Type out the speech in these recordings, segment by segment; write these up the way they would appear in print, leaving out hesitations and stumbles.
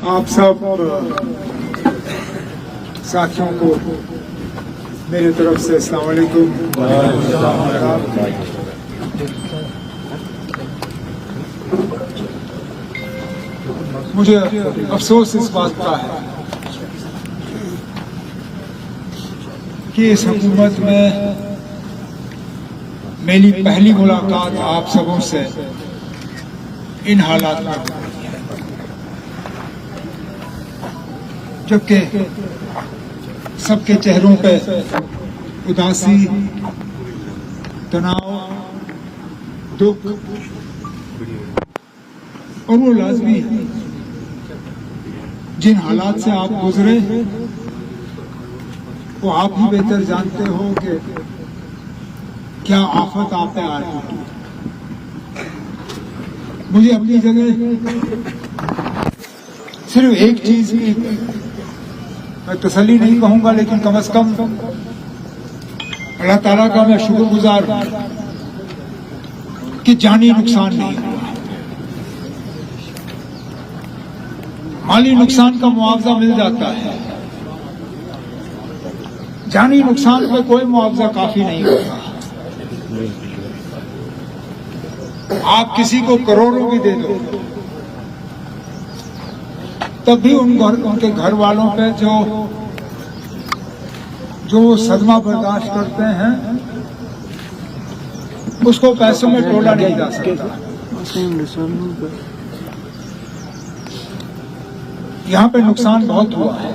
आप सब साथियों को मेरी तरफ से अस्सलाम वालेकुम। मुझे अफसोस इस बात का है कि इस हुकूमत में मेरी पहली मुलाकात आप सबों से इन हालात में हुई है, जबकि सबके चेहरों पे उदासी, तनाव, दुख और वो लाजमी है। जिन हालात से आप गुजरे वो आप ही बेहतर जानते हो कि क्या आफत आप पे आ रही है। मुझे अपनी जगह सिर्फ एक चीज की मैं तसल्ली नहीं कहूंगा, लेकिन कम से कम अल्लाह ताला का मैं शुक्रगुजार हूं कि जानी नुकसान नहीं हुआ। माली नुकसान का मुआवजा मिल जाता है, जानी नुकसान पे कोई मुआवजा काफी नहीं होता। आप किसी को करोड़ों भी दे दो तब भी उनके घर वालों पे जो सदमा बर्दाश्त करते हैं उसको पैसों में तोला नहीं जा सकता। यहाँ पे नुकसान बहुत हुआ है,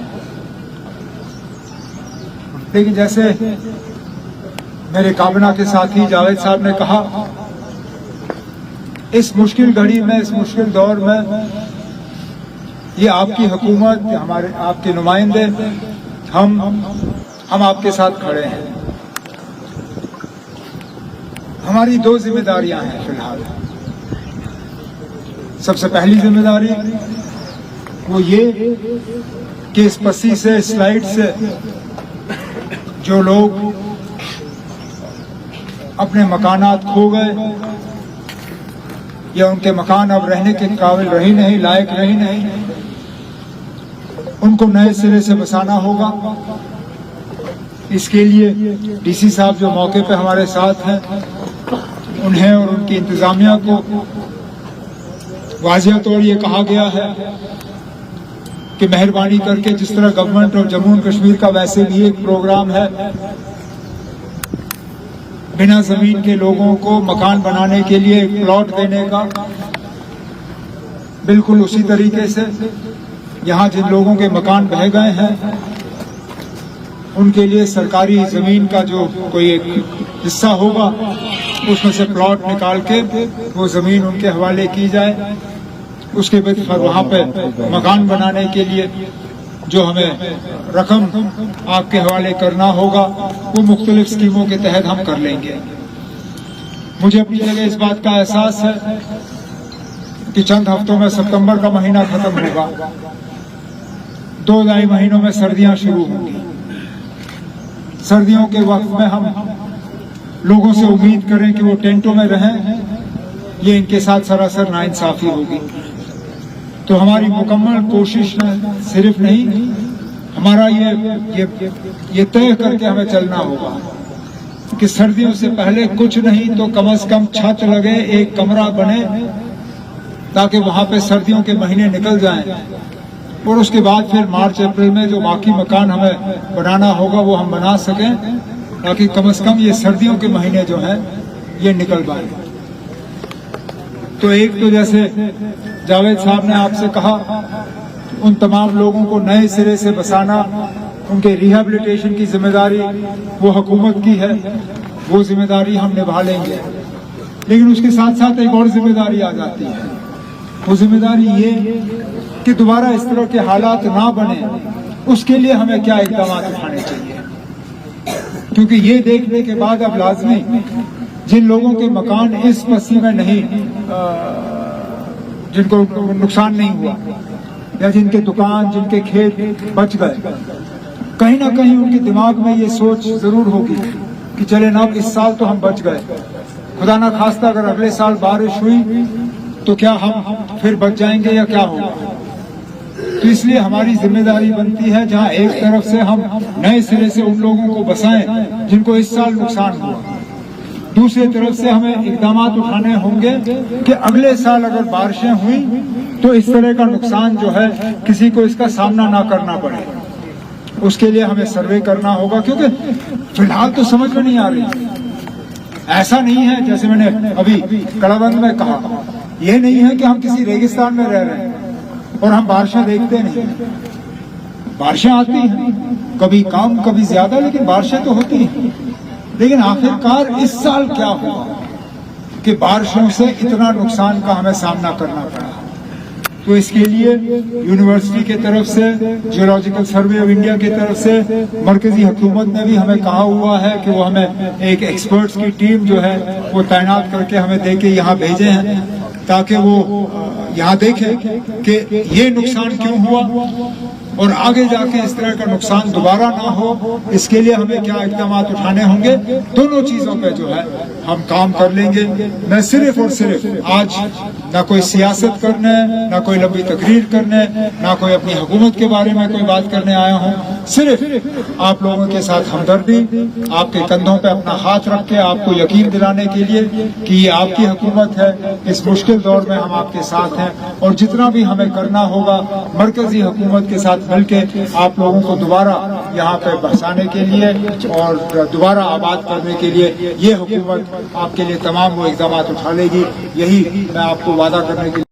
लेकिन जैसे मेरे काबिना के साथी जावेद साहब ने कहा, इस मुश्किल घड़ी में, इस मुश्किल दौर में ये आपकी हुकूमत, हमारे आपके नुमाइंदे, हम आपके साथ खड़े हैं। हमारी दो जिम्मेदारियां हैं फिलहाल। सबसे पहली जिम्मेदारी वो ये कि इस पसी से, स्लाइड से जो लोग अपने मकानात खो गए या उनके मकान अब रहने के काबिल रही नहीं, लायक रही नहीं, उनको नए सिरे से बसाना होगा। इसके लिए डीसी साहब जो मौके पे हमारे साथ हैं, उन्हें और उनकी इंतजामिया को वाजिया तौर ये कहा गया है कि मेहरबानी करके जिस तरह government of Jammu and Kashmir का वैसे भी एक प्रोग्राम है बिना जमीन के लोगों को मकान बनाने के लिए एक प्लॉट देने का, बिल्कुल उसी तरीके से यहाँ जिन लोगों के मकान बह गए हैं उनके लिए सरकारी जमीन का जो कोई एक हिस्सा होगा उसमें से प्लॉट निकाल के वो जमीन उनके हवाले की जाए। उसके बाद वहाँ पे मकान बनाने के लिए जो हमें रकम आपके हवाले करना होगा वो मुख्तलिफ स्कीमों के तहत हम कर लेंगे। मुझे अपनी जगह इस बात का एहसास है कि चंद हफ्तों में सितंबर का महीना खत्म होगा, 2-2.5 महीनों में सर्दियां शुरू होंगी। सर्दियों के वक्त में हम लोगों से उम्मीद करें कि वो टेंटों में रहें, ये इनके साथ सरासर नाइंसाफी होगी। तो हमारी मुकम्मल कोशिश सिर्फ नहीं, हमारा ये तय करके हमें चलना होगा कि सर्दियों से पहले कुछ नहीं तो कम से कम छत लगे, एक कमरा बने, ताकि वहां पे सर्दियों के महीने निकल जाएं और उसके बाद फिर मार्च अप्रैल में जो बाकी मकान हमें बनाना होगा वो हम बना सकें, ताकि कम से कम ये सर्दियों के महीने जो हैं ये निकल पाए। तो एक तो जैसे जावेद साहब ने आपसे कहा, उन तमाम लोगों को नए सिरे से बसाना, उनके रिहेबिलिटेशन की जिम्मेदारी वो हुकूमत की है, वो जिम्मेदारी हम निभा लेंगे। लेकिन उसके साथ साथ एक और जिम्मेदारी आ जाती है, वो जिम्मेदारी ये कि दोबारा इस तरह के हालात ना बने, उसके लिए हमें क्या इक़दाम उठाने चाहिए। क्योंकि ये देखने के बाद अब लाजमी जिन लोगों के मकान इस पसी में नहीं, जिनको नुकसान नहीं हुआ, या जिनके दुकान, जिनके खेत बच गए, कहीं ना कहीं उनके दिमाग में ये सोच जरूर होगी कि चले ना, इस साल तो हम बच गए, खुदा ना खास्ता अगर अगले साल बारिश हुई तो क्या हम फिर बच जाएंगे या क्या होगा। तो इसलिए हमारी जिम्मेदारी बनती है जहां एक तरफ से हम नए सिरे से उन लोगों को बसाएं जिनको इस साल नुकसान हुआ, दूसरी तरफ से हमें इकदाम उठाने होंगे कि अगले साल अगर बारिशें हुई तो इस तरह का नुकसान जो है किसी को इसका सामना ना करना पड़े। उसके लिए हमें सर्वे करना होगा, क्योंकि फिलहाल तो समझ में नहीं आ रही। ऐसा नहीं है जैसे मैंने अभी कड़ाबंद में कहा, यह नहीं है कि हम किसी रेगिस्तान में रह रहे हैं और हम बारिशें देखते नहीं। बारिशें आती हैं, कभी कम कभी ज्यादा, लेकिन बारिशें तो होती हैं। लेकिन आखिरकार इस साल क्या हुआ कि बारिशों से इतना नुकसान का हमें सामना करना पड़ा। तो इसके लिए यूनिवर्सिटी के तरफ से, जियोलॉजिकल सर्वे ऑफ इंडिया की तरफ से मरकजी हुकूमत ने भी हमें कहा हुआ है कि वो हमें एक एक्सपर्ट्स की टीम जो है वो तैनात करके हमें दे के यहाँ भेजे हैं, ताकि वो यहाँ देखें कि ये नुकसान क्यों हुआ और आगे जाके इस तरह का नुकसान दोबारा ना हो। इसके लिए हमें क्या इक़दाम उठाने होंगे, दोनों चीजों पे जो है हम काम कर लेंगे। मैं सिर्फ और सिर्फ आज ना कोई सियासत करने, ना कोई लंबी तकरीर करने, ना कोई अपनी हुकूमत के बारे में कोई बात करने आया हूँ। सिर्फ आप लोगों के साथ हमदर्दी, आपके कंधों पे अपना हाथ रख के आपको यकीन दिलाने के लिए कि ये आपकी हुकूमत है, इस मुश्किल दौर में हम आपके साथ हैं और जितना भी हमें करना होगा मरकजी हुकूमत के साथ मिलके आप लोगों को दोबारा यहाँ पे बसाने के लिए और दोबारा आबाद करने के लिए ये हुकूमत आपके लिए तमाम वो इक़दाम उठा लेगी। यही मैं आपको वादा करने के लिए